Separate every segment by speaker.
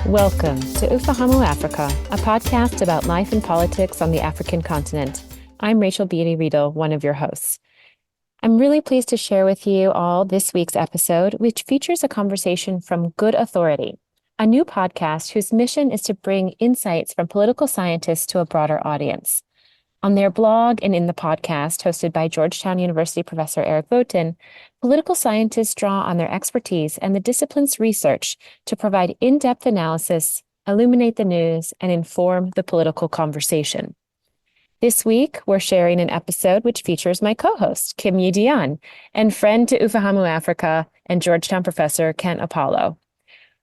Speaker 1: Welcome to Ufahamu Africa, a podcast about life and politics on the African continent. I'm Rachel Beatty-Riedel, one of your hosts. I'm really pleased to share with you all this week's episode, which features a conversation from Good Authority, a new podcast whose mission is to bring insights from political scientists to a broader audience. On their blog and in the podcast, hosted by Georgetown University professor Eric Votan, political scientists draw on their expertise and the discipline's research to provide in-depth analysis, illuminate the news, and inform the political conversation. This week, we're sharing an episode which features my co-host, Kim Dionne, and friend to Ufahamu Africa and Georgetown professor Kent Opalo.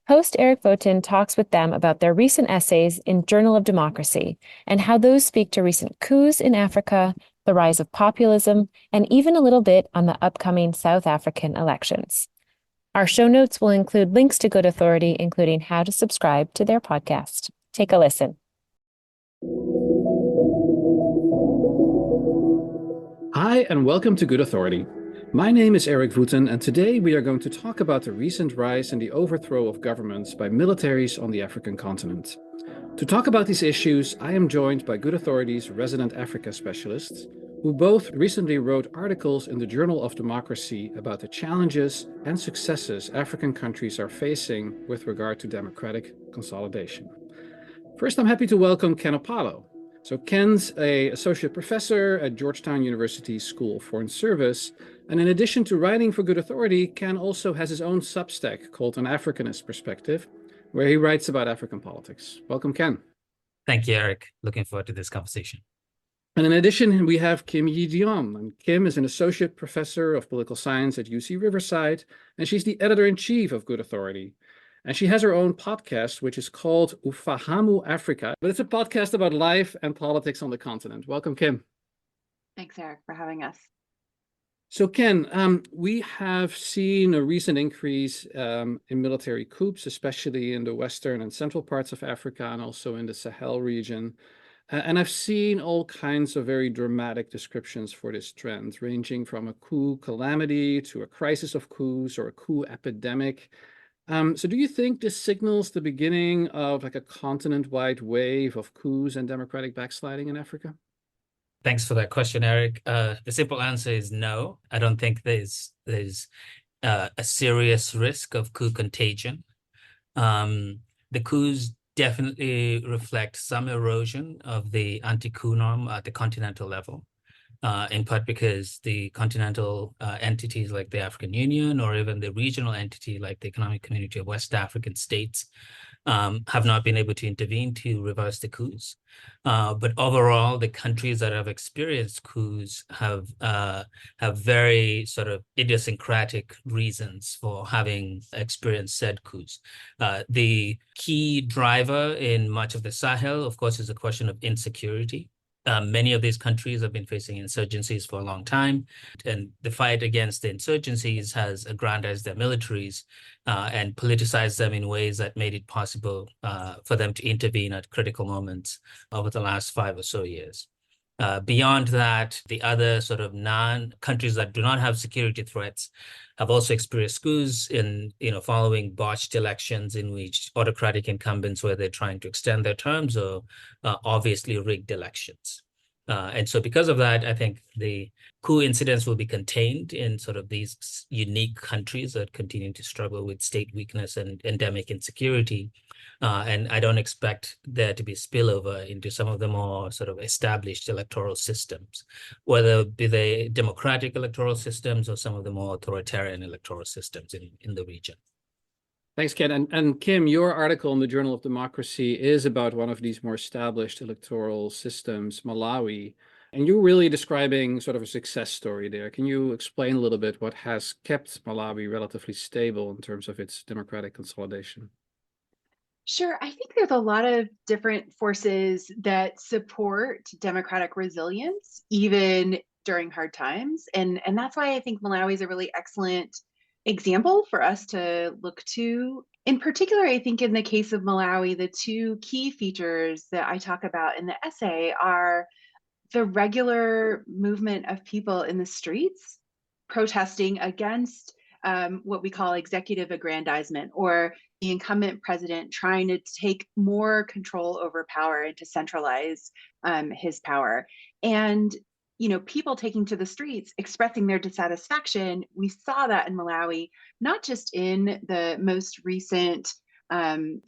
Speaker 1: Host Eric Votan talks with them about their recent essays in Journal of Democracy and how those speak to recent coups in Africa, the rise of populism, and even a little bit on the upcoming South African elections. Our show notes will include links to Good Authority, including how to subscribe to their podcast. Take a listen.
Speaker 2: Hi, and welcome to Good Authority. My name is Eric Votan, and today we are going to talk about the recent rise and the overthrow of governments by militaries on the African continent. To talk about these issues, I am joined by Good Authority's resident Africa specialists, who both recently wrote articles in the Journal of Democracy about the challenges and successes African countries are facing with regard to democratic consolidation. First, I'm happy to welcome Ken Opalo. So Ken's an associate professor at Georgetown University School of Foreign Service. And in addition to writing for Good Authority, Ken also has his own substack called An Africanist Perspective, where he writes about African politics. Welcome, Ken.
Speaker 3: Thank you, Eric. Looking forward to this conversation.
Speaker 2: And in addition, we have Kim Dionne. And Kim is an associate professor of political science at UC Riverside, and she's the editor-in-chief of Good Authority. And she has her own podcast, which is called Ufahamu Africa. But it's a podcast about life and politics on the continent. Welcome, Kim.
Speaker 4: Thanks, Eric, for having us.
Speaker 2: So, Ken, we have seen a recent increase in military coups, especially in the western and central parts of Africa and also in the Sahel region. And I've seen all kinds of very dramatic descriptions for this trend, ranging from a coup calamity to a crisis of coups or a coup epidemic. So do you think this signals the beginning of like a continent-wide wave of coups and democratic backsliding in Africa?
Speaker 3: Thanks for that question, Eric. The simple answer is no. I don't think there's a serious risk of coup contagion. The coups definitely reflect some erosion of the anti-coup norm at the continental level. In part because the continental entities like the African Union or even the regional entity like the Economic Community of West African States have not been able to intervene to reverse the coups. But overall, the countries that have experienced coups have very sort of idiosyncratic reasons for having experienced said coups. The key driver in much of the Sahel, of course, is a question of insecurity. Many of these countries have been facing insurgencies for a long time, and the fight against the insurgencies has aggrandized their militaries and politicized them in ways that made it possible for them to intervene at critical moments over the last 5 or so years. Beyond that, the other sort of countries that do not have security threats have also experienced coups following botched elections in which autocratic incumbents, where they're trying to extend their terms, or obviously rigged elections. And so because of that, I think the coup incidents will be contained in sort of these unique countries that continue to struggle with state weakness and endemic insecurity. And I don't expect there to be spillover into some of the more sort of established electoral systems, whether be they democratic electoral systems or some of the more authoritarian electoral systems in the region.
Speaker 2: Thanks, Ken. And Kim, your article in the Journal of Democracy is about one of these more established electoral systems, Malawi. And you're really describing sort of a success story there. Can you explain a little bit what has kept Malawi relatively stable in terms of its democratic consolidation?
Speaker 4: Sure. I think there's a lot of different forces that support democratic resilience, even during hard times. And that's why I think Malawi is a really excellent example for us to look to. In particular, I think in the case of Malawi, the two key features that I talk about in the essay are the regular movement of people in the streets protesting against what we call executive aggrandizement, or the incumbent president trying to take more control over power and to centralize his power. And people taking to the streets, expressing their dissatisfaction. We saw that in Malawi, not just in the most recent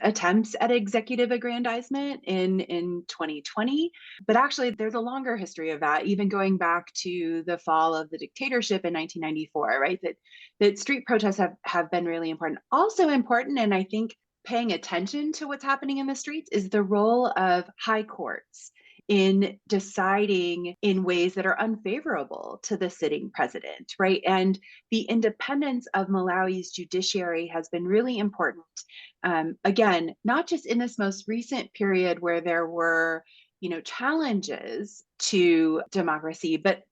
Speaker 4: attempts at executive aggrandizement in 2020, but actually there's a longer history of that, even going back to the fall of the dictatorship in 1994, right? That street protests have been really important. Also important, and I think paying attention to what's happening in the streets, is the role of high courts in deciding in ways that are unfavorable to the sitting president, right? And the independence of Malawi's judiciary has been really important. Again, not just in this most recent period where there were, challenges to democracy, but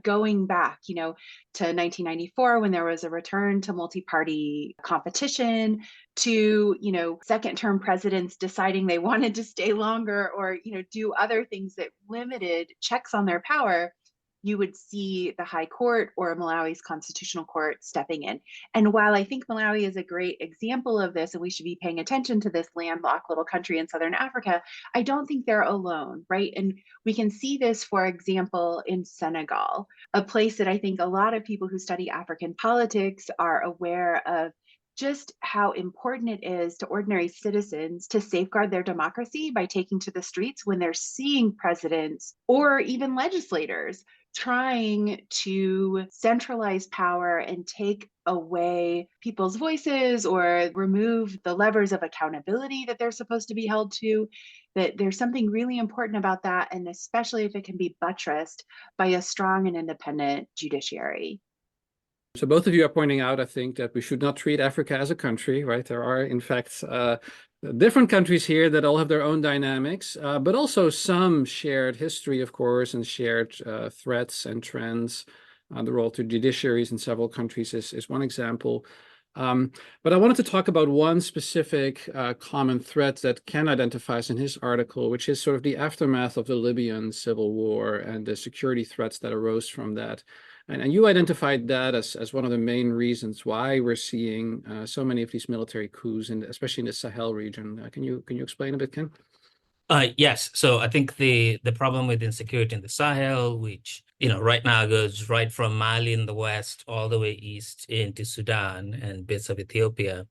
Speaker 4: going back, to 1994, when there was a return to multi-party competition, to, second-term presidents deciding they wanted to stay longer or, do other things that limited checks on their power, you would see the High Court or Malawi's Constitutional Court stepping in. And while I think Malawi is a great example of this, and we should be paying attention to this landlocked little country in Southern Africa, I don't think they're alone, right? And we can see this, for example, in Senegal, a place that I think a lot of people who study African politics are aware of, just how important it is to ordinary citizens to safeguard their democracy by taking to the streets when they're seeing presidents or even legislators trying to centralize power and take away people's voices or remove the levers of accountability that they're supposed to be held to. That there's something really important about that, and especially if it can be buttressed by a strong and independent judiciary.
Speaker 2: So both of you are pointing out, I think, that we should not treat Africa as a country, right? There are, in fact, different countries here that all have their own dynamics, but also some shared history, of course, and shared threats and trends. The role to judiciaries in several countries is one example. But I wanted to talk about one specific common threat that Ken identifies in his article, which is sort of the aftermath of the Libyan civil war and the security threats that arose from that. And you identified that as one of the main reasons why we're seeing so many of these military coups, especially in the Sahel region. Can you explain a bit, Ken?
Speaker 3: Yes. So I think the problem with insecurity in the Sahel, which right now goes right from Mali in the west all the way east into Sudan and bits of Ethiopia,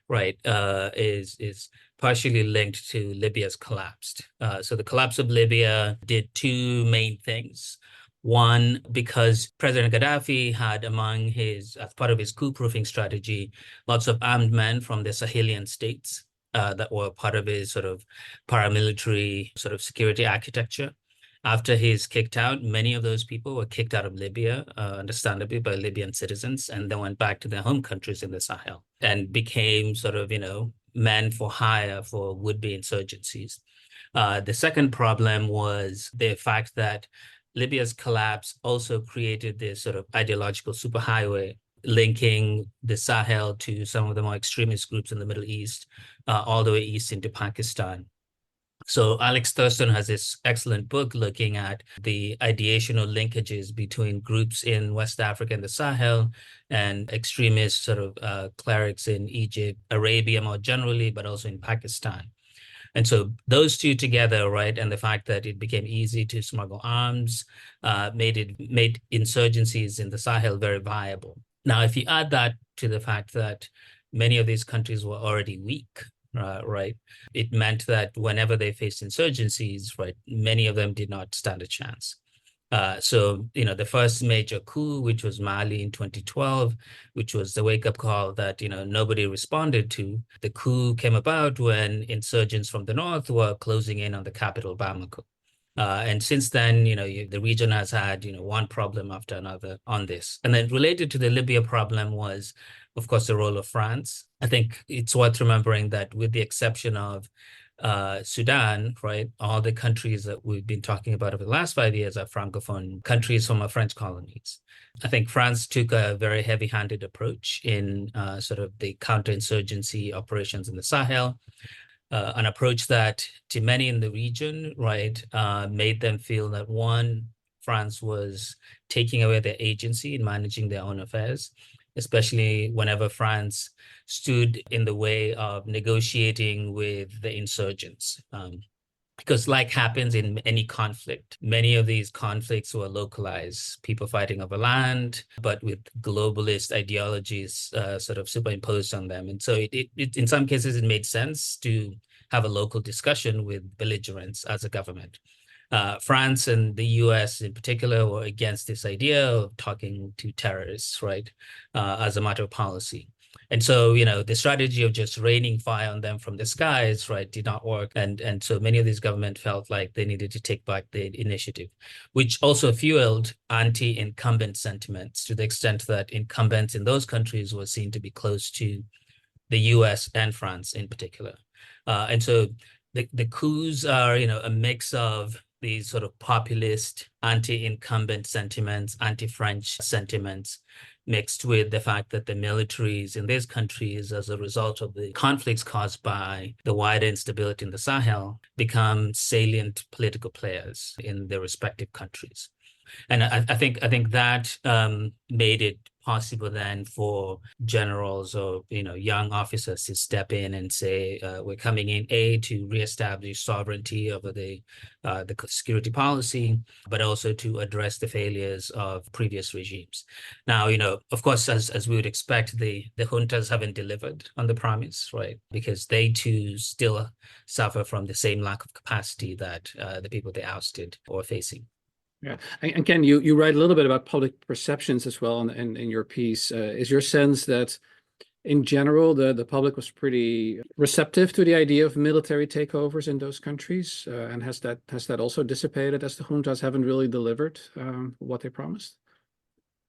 Speaker 3: right, is partially linked to Libya's collapse. So the collapse of Libya did two main things. One, because President Gaddafi had as part of his coup-proofing strategy, lots of armed men from the Sahelian states that were part of his sort of paramilitary sort of security architecture. After he's kicked out, many of those people were kicked out of Libya, understandably, by Libyan citizens, and then went back to their home countries in the Sahel and became sort of, men for hire for would-be insurgencies. The second problem was the fact that Libya's collapse also created this sort of ideological superhighway linking the Sahel to some of the more extremist groups in the Middle East, all the way east into Pakistan. So Alex Thurston has this excellent book looking at the ideational linkages between groups in West Africa and the Sahel and extremist sort of clerics in Egypt, Arabia more generally, but also in Pakistan. And so those two together, right, and the fact that it became easy to smuggle arms, made insurgencies in the Sahel very viable. Now, if you add that to the fact that many of these countries were already weak, right, it meant that whenever they faced insurgencies, right, many of them did not stand a chance. So, the first major coup, which was Mali in 2012, which was the wake-up call that, nobody responded to. The coup came about when insurgents from the north were closing in on the capital, Bamako. And since then, the region has had, one problem after another on this. And then related to the Libya problem was, of course, the role of France. I think it's worth remembering that with the exception of Sudan, right, all the countries that we've been talking about over the last 5 years are Francophone countries from our French colonies. I think France took a very heavy-handed approach in sort of the counterinsurgency operations in the Sahel, an approach that to many in the region, right, made them feel that one, France was taking away their agency in managing their own affairs. especially whenever France stood in the way of negotiating with the insurgents. Because like happens in any conflict, many of these conflicts were localized, people fighting over land, but with globalist ideologies sort of superimposed on them. And so it in some cases, it made sense to have a local discussion with belligerents as a government. France and the US in particular were against this idea of talking to terrorists, right, as a matter of policy. And so, the strategy of just raining fire on them from the skies, right, did not work. And so many of these governments felt like they needed to take back the initiative, which also fueled anti-incumbent sentiments to the extent that incumbents in those countries were seen to be close to the US and France in particular. And so the coups are, a mix of these sort of populist, anti-incumbent sentiments, anti-French sentiments, mixed with the fact that the militaries in these countries, as a result of the conflicts caused by the wider instability in the Sahel, become salient political players in their respective countries. And I think that made it possible then for generals or young officers to step in and say, we're coming in to reestablish sovereignty over the security policy, but also to address the failures of previous regimes. Now, of course, as we would expect, the juntas haven't delivered on the promise, right? Because they too still suffer from the same lack of capacity that the people they ousted were facing.
Speaker 2: Yeah, and Ken, you write a little bit about public perceptions as well in your piece. Is your sense that in general the public was pretty receptive to the idea of military takeovers in those countries, and has that also dissipated as the juntas haven't really delivered what they promised?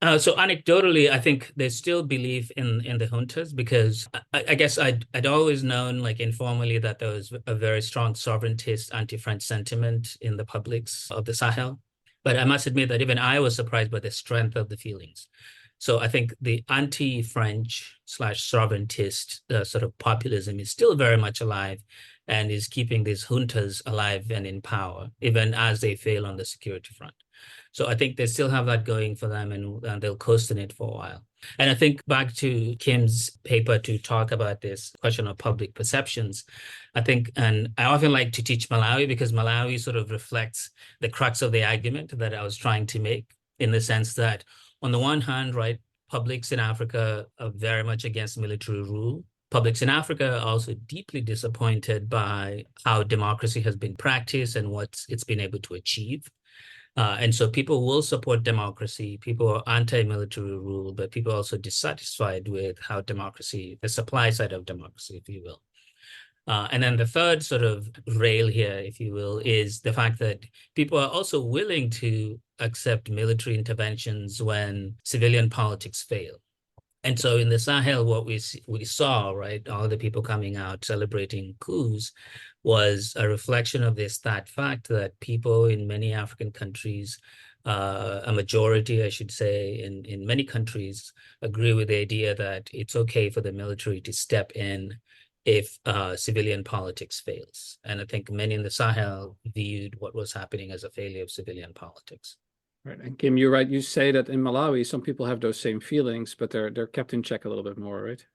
Speaker 3: So anecdotally, I think they still believe in the juntas because I guess I'd always known, like informally, that there was a very strong sovereigntist anti-French sentiment in the publics of the Sahel. But I must admit that even I was surprised by the strength of the feelings. So I think the anti-French / sovereigntist sort of populism is still very much alive and is keeping these juntas alive and in power, even as they fail on the security front. So I think they still have that going for them, and they'll coast in it for a while. And I think back to Kim's paper to talk about this question of public perceptions, I think, and I often like to teach Malawi because Malawi sort of reflects the crux of the argument that I was trying to make, in the sense that on the one hand, right, publics in Africa are very much against military rule. Publics in Africa are also deeply disappointed by how democracy has been practiced and what it's been able to achieve. And so people will support democracy. People are anti-military rule, but people are also dissatisfied with how democracy, the supply side of democracy, if you will. And then the third sort of rail here, if you will, is the fact that people are also willing to accept military interventions when civilian politics fail. And so in the Sahel, what we saw, right, all the people coming out celebrating coups was a reflection of that fact that people in many African countries, a majority, I should say, in many countries, agree with the idea that it's okay for the military to step in if civilian politics fails. And I think many in the Sahel viewed what was happening as a failure of civilian politics.
Speaker 2: Right. And Kim, you're right. You say that in Malawi, some people have those same feelings, but they're kept in check a little bit more, right?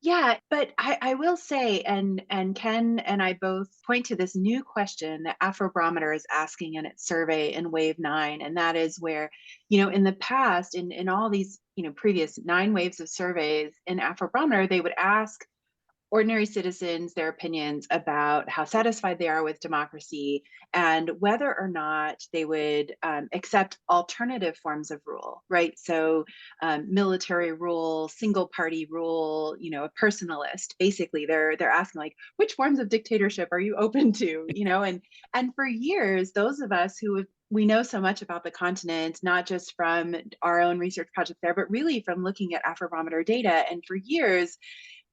Speaker 4: Yeah, but I will say, and Ken and I both point to this new question that Afrobarometer is asking in its survey in Wave 9, and that is where, in the past, in all these, previous 9 waves of surveys in Afrobarometer, they would ask ordinary citizens their opinions about how satisfied they are with democracy and whether or not they would accept alternative forms of rule, right? So military rule, single party rule, a personalist. Basically, they're asking like, which forms of dictatorship are you open to? And for years, those of us we know so much about the continent, not just from our own research project there, but really from looking at Afrobarometer data. And for years,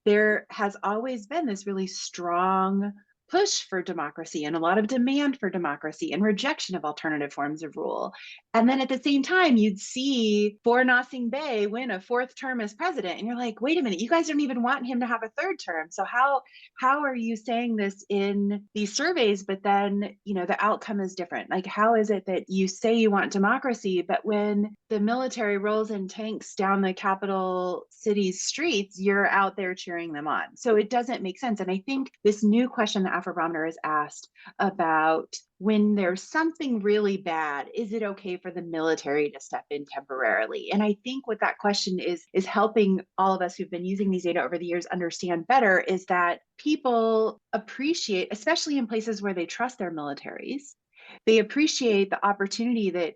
Speaker 4: there has always been this really strong push for democracy and a lot of demand for democracy and rejection of alternative forms of rule. And then at the same time, you'd see Borna Bey win a fourth term as president. And you're like, wait a minute, you guys don't even want him to have a third term. So how are you saying this in these surveys, but then, the outcome is different? Like, how is it that you say you want democracy, but when the military rolls in tanks down the capital city's streets, you're out there cheering them on? So it doesn't make sense. And I think this new question that Afrobarometer has asked about when there's something really bad, is it okay for the military to step in temporarily? And I think what that question is helping all of us who've been using these data over the years understand better is that people appreciate, especially in places where they trust their militaries, they appreciate the opportunity that,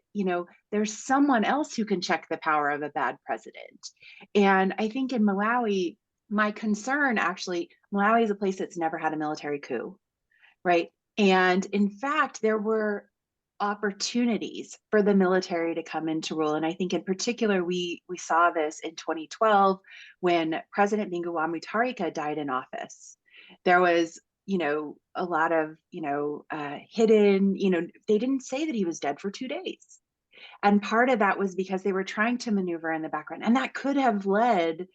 Speaker 4: there's someone else who can check the power of a bad president. And I think in Malawi, my concern actually, Malawi is a place that's never had a military coup, right? And in fact, there were opportunities for the military to come into rule. And I think in particular, we saw this in 2012 when President Bingu Mutharika died in office. There was, a lot of, hidden, they didn't say that he was dead for 2 days. And part of that was because they were trying to maneuver in the background. And that could have led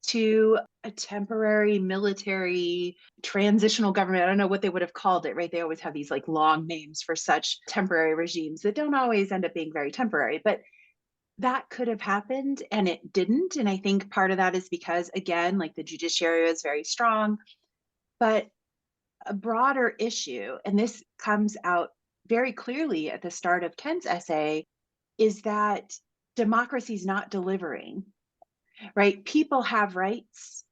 Speaker 4: to a temporary military transitional government. I don't know what they would have called it, right? They always have these like long names for such temporary regimes that don't always end up being very temporary, but that could have happened and it didn't. And I think part of that is because, again, like the judiciary was very strong, but a broader issue, and this comes out very clearly at the start of Ken's essay, is that democracy is not delivering. Right? People have rights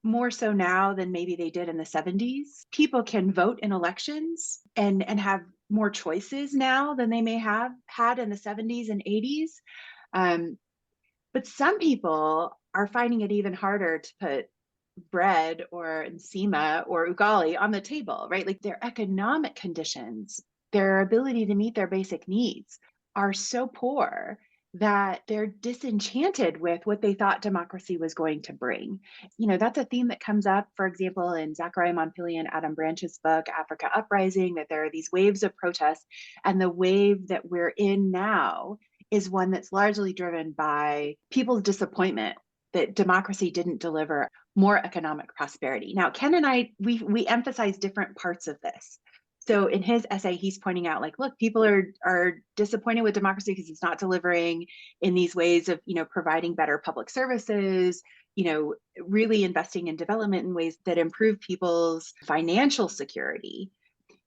Speaker 4: more so now than maybe they did in the 70s. People can vote in elections and have more choices now than they may have had in the 70s and 80s. But some people are finding it even harder to put bread or nsima or ugali on the table, right? Like their economic conditions, their ability to meet their basic needs are so poor that they're disenchanted with what they thought democracy was going to bring. That's a theme that comes up, for example, in Zachariah Montpellier and Adam Branch's book, Africa Uprising, that there are these waves of protest. And the wave that we're in now is one that's largely driven by people's disappointment that democracy didn't deliver more economic prosperity. Now, Ken and I, we emphasize different parts of this. So in his essay, he's pointing out, like, look, people are disappointed with democracy because it's not delivering in these ways of, providing better public services, really investing in development in ways that improve people's financial security.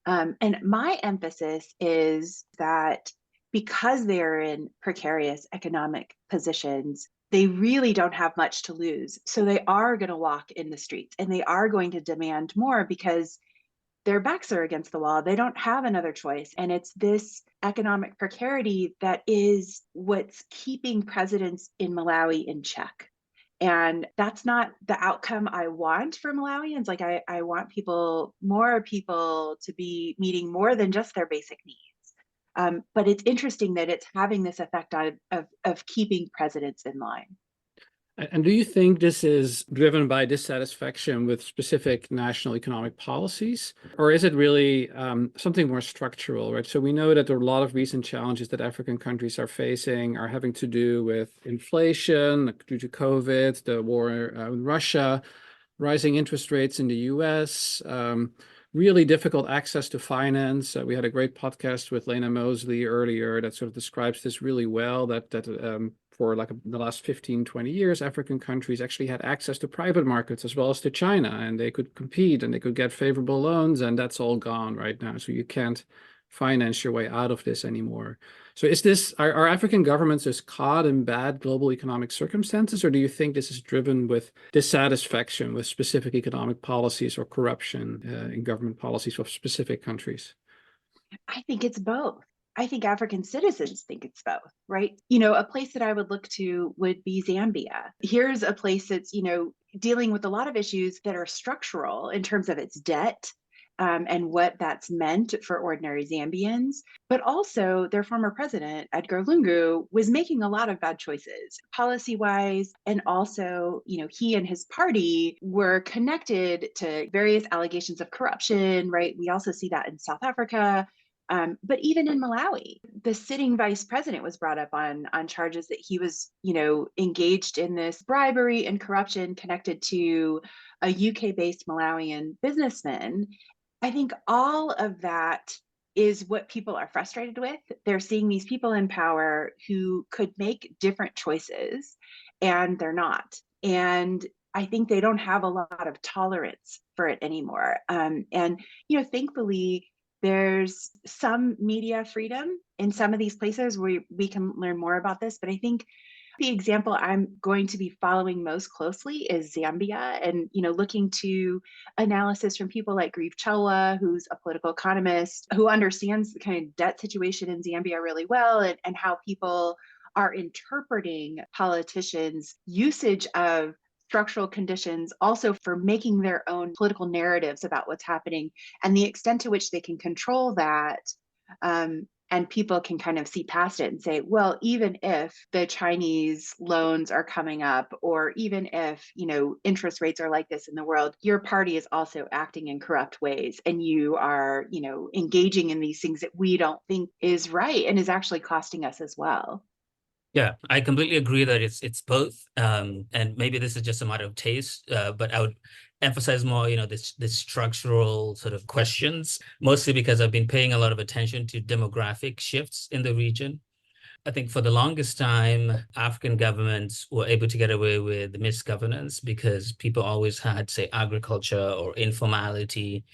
Speaker 4: And my emphasis is that because they're in precarious economic positions, they really don't have much to lose. So they are going to walk in the streets and they are going to demand more because their backs are against the wall. They don't have another choice. And it's this economic precarity that is what's keeping presidents in Malawi in check. And that's not the outcome I want for Malawians. Like I want more people to be meeting more than just their basic needs. But it's interesting that it's having this effect of keeping presidents in line.
Speaker 2: And do you think this is driven by dissatisfaction with specific national economic policies, or is it really something more structural, right? So we know that there are a lot of recent challenges that African countries are facing are having to do with inflation due to COVID, the war with Russia, rising interest rates in the US, really difficult access to finance. We had a great podcast with Lena Mosley earlier that sort of describes this really well, that for like the last 15, 20 years, African countries actually had access to private markets as well as to China, and they could compete and they could get favorable loans, and that's all gone right now. So you can't finance your way out of this anymore. So are African governments just caught in bad global economic circumstances, or do you think this is driven with dissatisfaction with specific economic policies or corruption in government policies of specific countries?
Speaker 4: I think it's both. I think African citizens think it's both, right? A place that I would look to would be Zambia. Here's a place that's, dealing with a lot of issues that are structural in terms of its debt and what that's meant for ordinary Zambians. But also, their former president, Edgar Lungu, was making a lot of bad choices policy-wise. And also, he and his party were connected to various allegations of corruption, right? We also see that in South Africa. But even in Malawi, the sitting vice president was brought up on charges that he was, engaged in this bribery and corruption connected to a UK-based Malawian businessman. I think all of that is what people are frustrated with. They're seeing these people in power who could make different choices, and they're not. And I think they don't have a lot of tolerance for it anymore. Thankfully, there's some media freedom in some of these places where we can learn more about this. But I think the example I'm going to be following most closely is Zambia, and looking to analysis from people like Grieve Chelwa, who's a political economist who understands the kind of debt situation in Zambia really well, and how people are interpreting politicians' usage of structural conditions also for making their own political narratives about what's happening, and the extent to which they can control that. And people can kind of see past it and say, well, even if the Chinese loans are coming up, or even if, interest rates are like this in the world, your party is also acting in corrupt ways. And you are, engaging in these things that we don't think is right and is actually costing us as well.
Speaker 3: Yeah, I completely agree that it's both. And maybe this is just a matter of taste, but I would emphasize more, this structural sort of questions, mostly because I've been paying a lot of attention to demographic shifts in the region. I think for the longest time, African governments were able to get away with misgovernance because people always had, say, agriculture or informality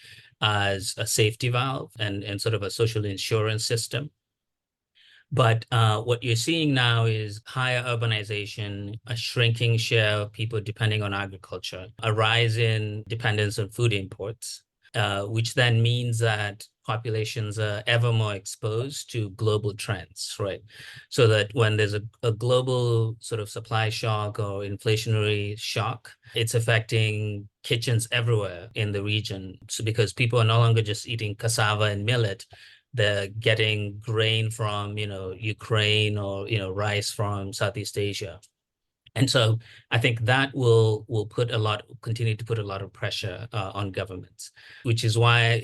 Speaker 3: as a safety valve and sort of a social insurance system. But what you're seeing now is higher urbanization, a shrinking share of people depending on agriculture, a rise in dependence on food imports, which then means that populations are ever more exposed to global trends, right? So that when there's a global sort of supply shock or inflationary shock, it's affecting kitchens everywhere in the region. So because people are no longer just eating cassava and millet, they're getting grain from, Ukraine or, rice from Southeast Asia. And so I think that will continue to put a lot of pressure on governments, which is why,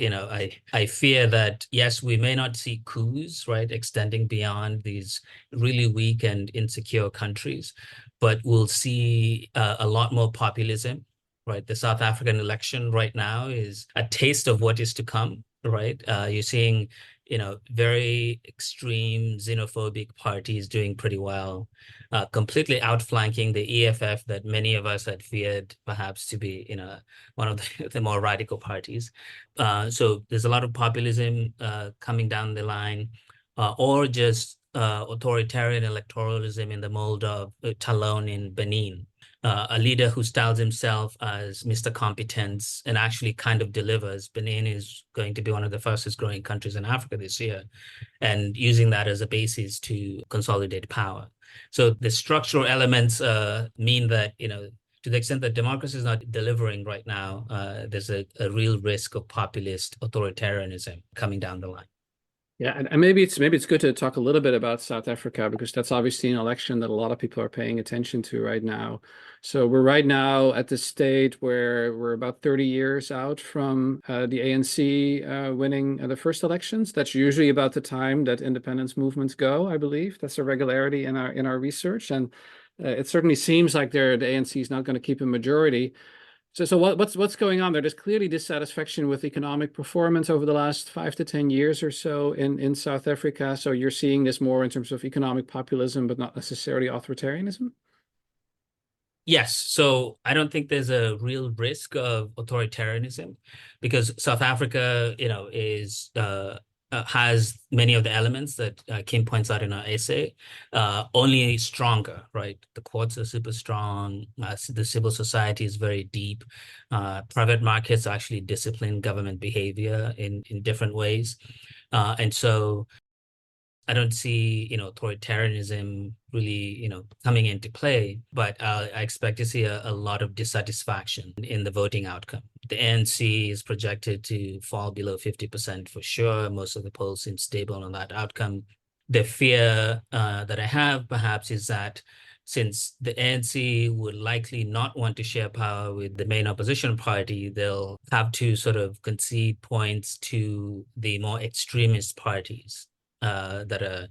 Speaker 3: I fear that, yes, we may not see coups, right, extending beyond these really weak and insecure countries, but we'll see a lot more populism, right? The South African election right now is a taste of what is to come, right? You're seeing very extreme xenophobic parties doing pretty well, completely outflanking the EFF that many of us had feared perhaps to be, one of the more radical parties. So there's a lot of populism coming down the line, or just authoritarian electoralism in the mold of Talon in Benin. A leader who styles himself as Mr. Competence and actually kind of delivers. Benin is going to be one of the fastest growing countries in Africa this year, and using that as a basis to consolidate power. So the structural elements mean that, to the extent that democracy is not delivering right now, there's a real risk of populist authoritarianism coming down the line.
Speaker 2: Yeah, and maybe it's good to talk a little bit about South Africa, because that's obviously an election that a lot of people are paying attention to right now. So we're right now at the state where we're about 30 years out from the ANC winning the first elections. That's usually about the time that independence movements go, I believe. That's a regularity in our research, and it certainly seems like the ANC is not going to keep a majority. So what's going on there? There's clearly dissatisfaction with economic performance over the last 5 to 10 years or so in South Africa. So you're seeing this more in terms of economic populism, but not necessarily authoritarianism?
Speaker 3: Yes. So I don't think there's a real risk of authoritarianism, because South Africa, has many of the elements that Kim points out in our essay, only stronger, right? The courts are super strong. The civil society is very deep. Private markets actually discipline government behavior in different ways. And so I don't see, authoritarianism really, coming into play, but I expect to see a lot of dissatisfaction in the voting outcome. The ANC is projected to fall below 50% for sure. Most of the polls seem stable on that outcome. The fear that I have perhaps is that since the ANC would likely not want to share power with the main opposition party, they'll have to sort of concede points to the more extremist parties that are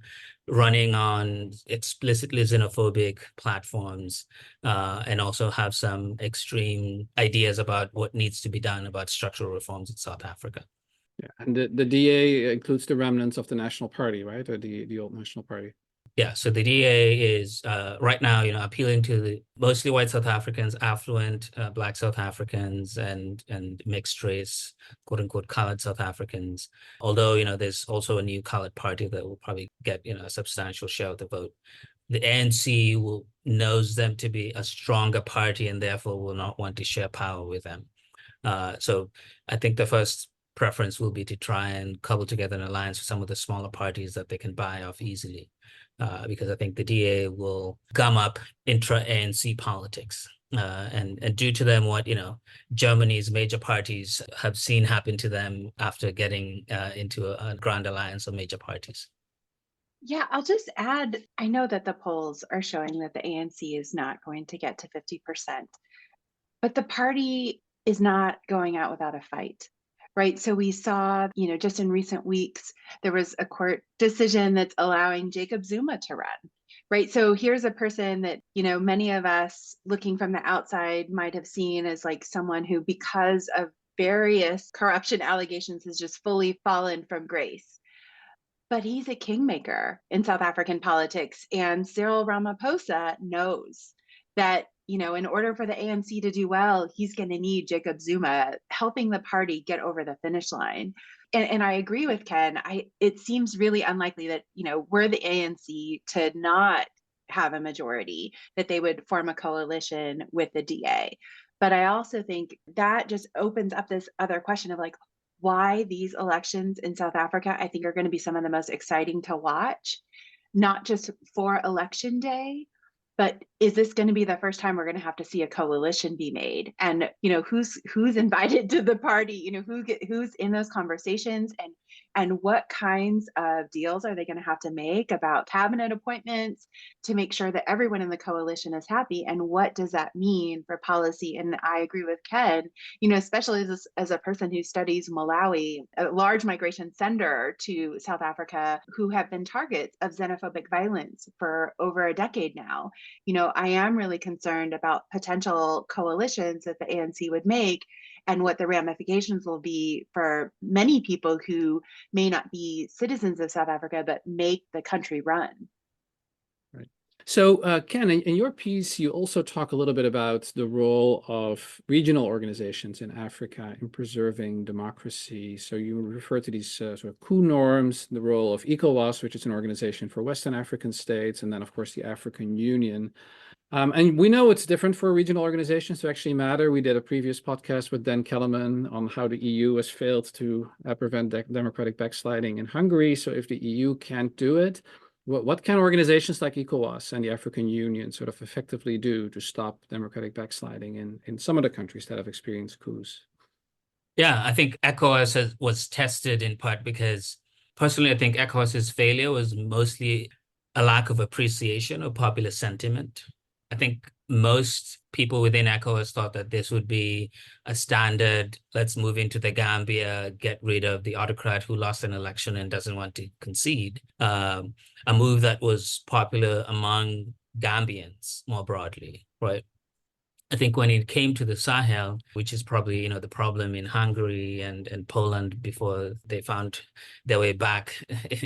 Speaker 3: running on explicitly xenophobic platforms and also have some extreme ideas about what needs to be done about structural reforms in South Africa.
Speaker 2: Yeah, and the DA includes the remnants of the National Party, right? Or the old National Party.
Speaker 3: Yeah, so the DA is right now, appealing to the mostly white South Africans, affluent Black South Africans, and mixed race, quote unquote, colored South Africans. Although, there's also a new colored party that will probably get, a substantial share of the vote. The ANC knows them to be a stronger party and therefore will not want to share power with them. So I think the first preference will be to try and cobble together an alliance with some of the smaller parties that they can buy off easily. Because I think the DA will gum up intra-ANC politics. And due to them, what, Germany's major parties have seen happen to them after getting into a grand alliance of major parties.
Speaker 4: Yeah, I'll just add, I know that the polls are showing that the ANC is not going to get to 50%, but the party is not going out without a fight. Right. So we saw, just in recent weeks, there was a court decision that's allowing Jacob Zuma to run. Right. So here's a person that, many of us looking from the outside might have seen as like someone who, because of various corruption allegations, has just fully fallen from grace. But he's a kingmaker in South African politics. And Cyril Ramaphosa knows that, in order for the ANC to do well, he's going to need Jacob Zuma helping the party get over the finish line. And I agree with Ken. It seems really unlikely that, were the ANC to not have a majority, that they would form a coalition with the DA. But I also think that just opens up this other question of like, why these elections in South Africa, I think, are going to be some of the most exciting to watch, not just for election day, but is this going to be the first time we're going to have to see a coalition be made? And, who's invited to the party, who's in those conversations, and what kinds of deals are they going to have to make about cabinet appointments to make sure that everyone in the coalition is happy? And what does that mean for policy? And I agree with Ken, especially as a person who studies Malawi, a large migration sender to South Africa, who have been targets of xenophobic violence for over a decade now. I am really concerned about potential coalitions that the ANC would make and what the ramifications will be for many people who may not be citizens of South Africa, but make the country run.
Speaker 2: Right. So, Ken, in your piece, you also talk a little bit about the role of regional organizations in Africa in preserving democracy. So you refer to these sort of coup norms, the role of ECOWAS, which is an organization for Western African states, and then, of course, the African Union. And we know it's different for regional organizations to actually matter. We did a previous podcast with Dan Kellerman on how the EU has failed to prevent democratic backsliding in Hungary. So if the EU can't do it, what can organizations like ECOWAS and the African Union sort of effectively do to stop democratic backsliding in some of the countries that have experienced coups?
Speaker 3: Yeah, I think ECOWAS was tested in part because personally, I think ECOWAS's failure was mostly a lack of appreciation of popular sentiment. I think most people within ECOWAS thought that this would be a standard, let's move into the Gambia, get rid of the autocrat who lost an election and doesn't want to concede, a move that was popular among Gambians more broadly, right? I think when it came to the Sahel, which is probably, the problem in Hungary and Poland before they found their way back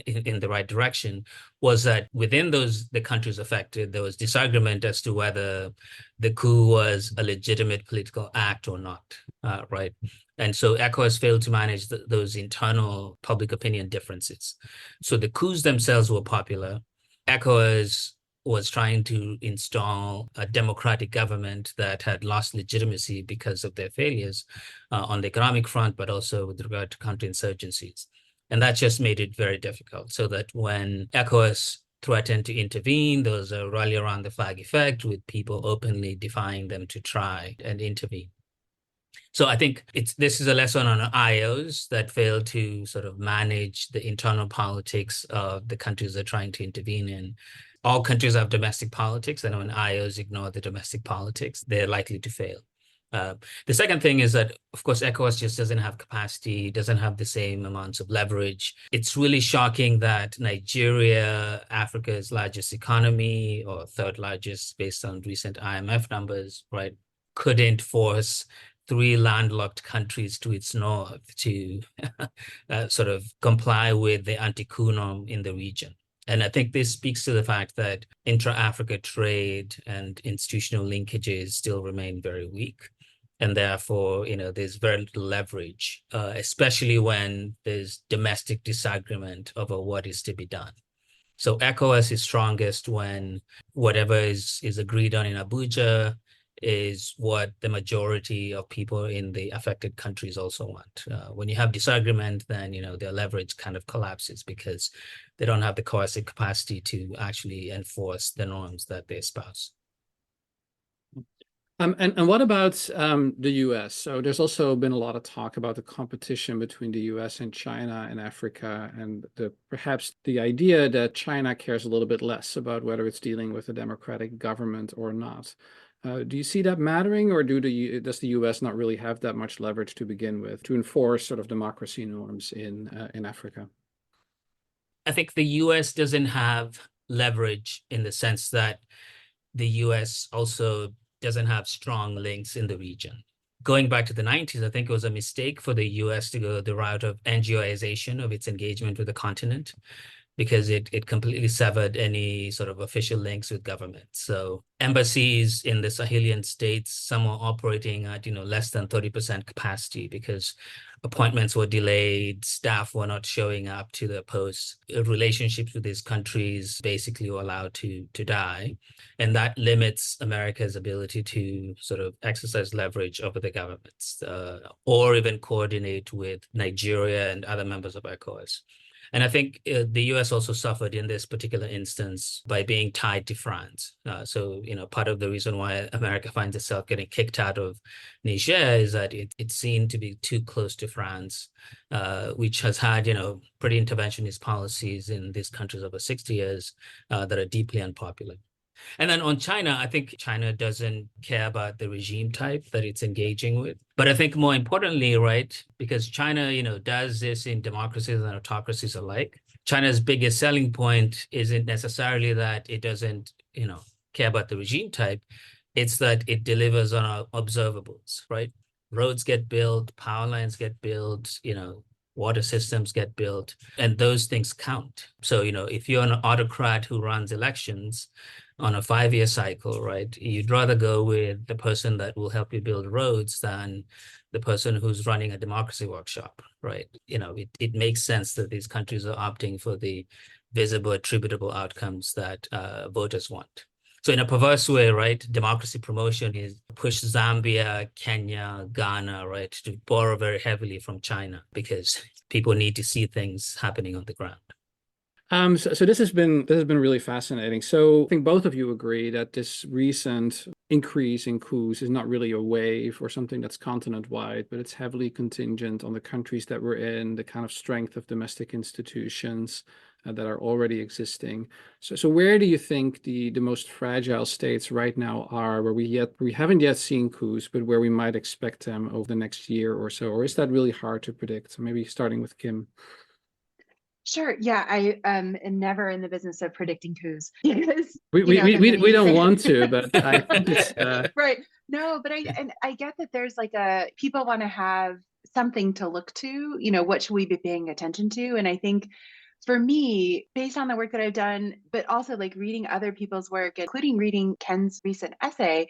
Speaker 3: in the right direction, was that within the countries affected, there was disagreement as to whether the coup was a legitimate political act or not, right? And so ECOWAS failed to manage those internal public opinion differences. So the coups themselves were popular. ECOWAS was trying to install a democratic government that had lost legitimacy because of their failures on the economic front, but also with regard to counterinsurgencies. And that just made it very difficult, so that when ECOWAS threatened to intervene, there was a rally around the flag effect with people openly defying them to try and intervene. So I think this is a lesson on IOs that fail to sort of manage the internal politics of the countries they're trying to intervene in. All countries have domestic politics, and when IOs ignore the domestic politics, they're likely to fail. The second thing is that, of course, ECOWAS just doesn't have capacity, doesn't have the same amounts of leverage. It's really shocking that Nigeria, Africa's largest economy, or third largest based on recent IMF numbers, right, couldn't force 3 landlocked countries to its north to sort of comply with the anti-coup norm in the region. And I think this speaks to the fact that intra-Africa trade and institutional linkages still remain very weak. And therefore, there's very little leverage, especially when there's domestic disagreement over what is to be done. So ECOWAS is strongest when whatever is agreed on in Abuja is what the majority of people in the affected countries also want. When you have disagreement, then their leverage kind of collapses because they don't have the coercive capacity to actually enforce the norms that they espouse.
Speaker 2: And what about the US? So there's also been a lot of talk about the competition between the US and China and Africa, and perhaps the idea that China cares a little bit less about whether it's dealing with a democratic government or not. Do you see that mattering, or does the US not really have that much leverage to begin with to enforce sort of democracy norms in Africa?
Speaker 3: I think the US doesn't have leverage in the sense that the US also doesn't have strong links in the region. Going back to the 90s, I think it was a mistake for the US to go the route of NGOization of its engagement with the continent, because it completely severed any sort of official links with government. So embassies in the Sahelian states, some were operating at less than 30% capacity because appointments were delayed, staff were not showing up to their posts. Relationships with these countries basically were allowed to die. And that limits America's ability to sort of exercise leverage over the governments or even coordinate with Nigeria and other members of ECOWAS. And I think the US also suffered in this particular instance by being tied to France. So part of the reason why America finds itself getting kicked out of Niger is that it seemed to be too close to France, which has had, pretty interventionist policies in these countries over 60 years that are deeply unpopular. And then on China, I think China doesn't care about the regime type that it's engaging with. But I think more importantly, right, because China, does this in democracies and autocracies alike, China's biggest selling point isn't necessarily that it doesn't, care about the regime type. It's that it delivers on observables, right? Roads get built, power lines get built, water systems get built, and those things count. So, if you're an autocrat who runs elections on a 5-year cycle, right, you'd rather go with the person that will help you build roads than the person who's running a democracy workshop, right? It makes sense that these countries are opting for the visible, attributable outcomes that voters want. So in a perverse way, right, democracy promotion is push Zambia, Kenya, Ghana, right, to borrow very heavily from China because people need to see things happening on the ground.
Speaker 2: So this has been really fascinating. So I think both of you agree that this recent increase in coups is not really a wave or something that's continent-wide, but it's heavily contingent on the countries that we're in, the kind of strength of domestic institutions that are already existing. So where do you think the most fragile states right now are, where we haven't yet seen coups, but where we might expect them over the next year or so? Or is that really hard to predict? So maybe starting with Kim.
Speaker 4: Sure. Yeah, I am never in the business of predicting coups because
Speaker 2: we don't want to, but I think it's
Speaker 4: right. No, but I get that there's like people want to have something to look to. What should we be paying attention to? And I think for me, based on the work that I've done, but also like reading other people's work, including reading Ken's recent essay,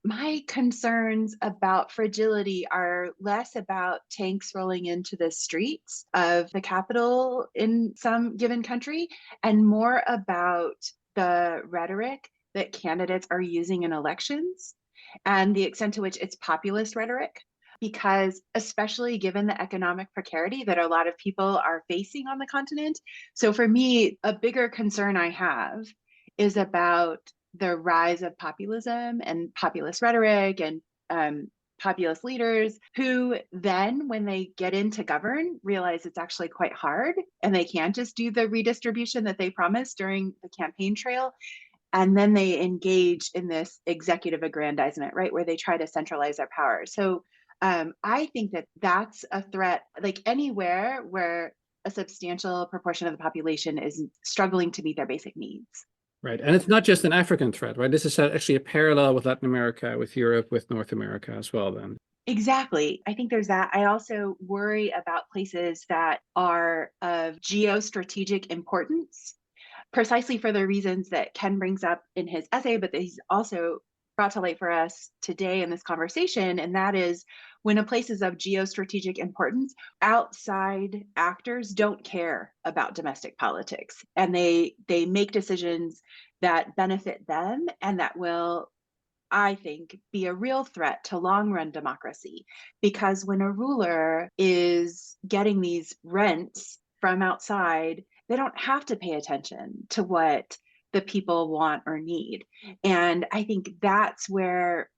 Speaker 4: my concerns about fragility are less about tanks rolling into the streets of the capital in some given country and more about the rhetoric that candidates are using in elections and the extent to which it's populist rhetoric. because especially given the economic precarity that a lot of people are facing on the continent. So for me, a bigger concern I have is about the rise of populism and populist rhetoric and populist leaders who then, when they get in to govern, realize it's actually quite hard and they can't just do the redistribution that they promised during the campaign trail. And then they engage in this executive aggrandizement, right, where they try to centralize their power. So I think that that's a threat, like anywhere where a substantial proportion of the population is struggling to meet their basic needs.
Speaker 2: Right. And it's not just an African threat, right? This is actually a parallel with Latin America, with Europe, with North America as well, then.
Speaker 4: Exactly. I think there's that. I also worry about places that are of geostrategic importance, precisely for the reasons that Ken brings up in his essay, but that he's also brought to light for us today in this conversation. And that is when a place is of geostrategic importance, outside actors don't care about domestic politics, and they make decisions that benefit them and that will, I think, be a real threat to long-run democracy. Because when a ruler is getting these rents from outside, they don't have to pay attention to what the people want or need. And I think that's where,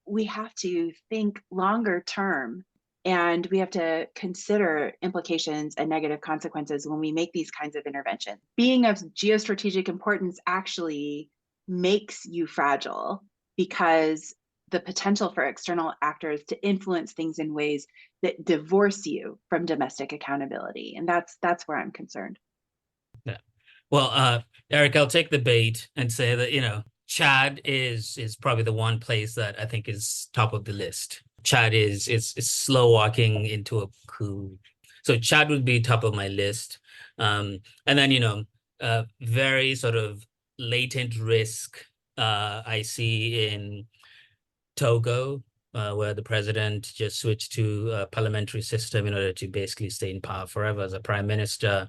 Speaker 4: we have to think longer term, and we have to consider implications and negative consequences when we make these kinds of interventions. Being of geostrategic importance actually makes you fragile, because the potential for external actors to influence things in ways that divorce you from domestic accountability. And that's where I'm concerned.
Speaker 3: Yeah. Well, Eric, I'll take the bait and say that, Chad is probably the one place that I think is top of the list. Chad is slow walking into a coup. So Chad would be top of my list. And then, very sort of latent risk I see in Togo, where the president just switched to a parliamentary system in order to basically stay in power forever as a prime minister.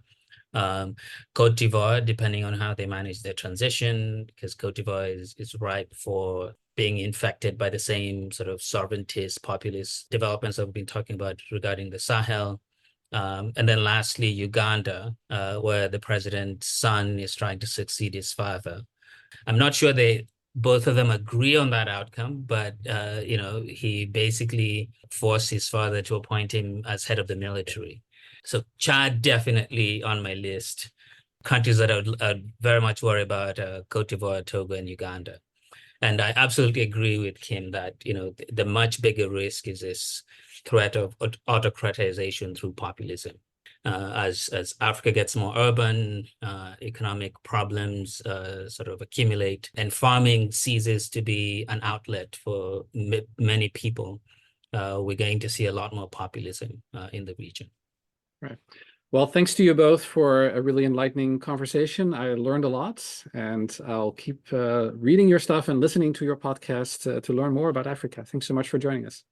Speaker 3: Cote d'Ivoire, depending on how they manage their transition, because Cote d'Ivoire is ripe for being infected by the same sort of sovereigntist, populist developments that we've been talking about regarding the Sahel. And then lastly, Uganda, where the president's son is trying to succeed his father. I'm not sure both of them agree on that outcome, but he basically forced his father to appoint him as head of the military. So Chad definitely on my list. Countries that I'd very much worry about Cote d'Ivoire, Togo, and Uganda. And I absolutely agree with Kim that the much bigger risk is this threat of autocratization through populism. As Africa gets more urban, economic problems sort of accumulate, and farming ceases to be an outlet for many people, we're going to see a lot more populism in the region.
Speaker 2: Right. Well, thanks to you both for a really enlightening conversation. I learned a lot, and I'll keep reading your stuff and listening to your podcast to learn more about Africa. Thanks so much for joining us.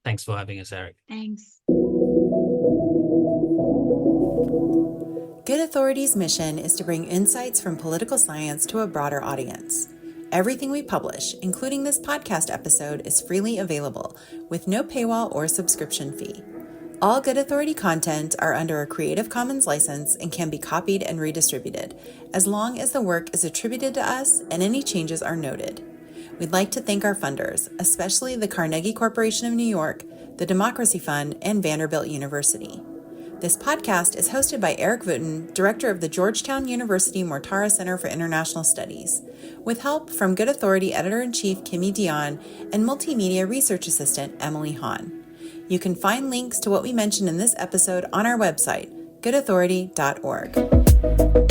Speaker 3: Thanks for having us, Eric.
Speaker 4: Thanks.
Speaker 5: Good Authority's mission is to bring insights from political science to a broader audience. Everything we publish, including this podcast episode, is freely available with no paywall or subscription fee. All Good Authority content are under a Creative Commons license and can be copied and redistributed, as long as the work is attributed to us and any changes are noted. We'd like to thank our funders, especially the Carnegie Corporation of New York, the Democracy Fund, and Vanderbilt University. This podcast is hosted by Eric Wooten, director of the Georgetown University Mortara Center for International Studies, with help from Good Authority editor-in-chief Kimmy Dionne and multimedia research assistant Emily Hahn. You can find links to what we mentioned in this episode on our website, goodauthority.org.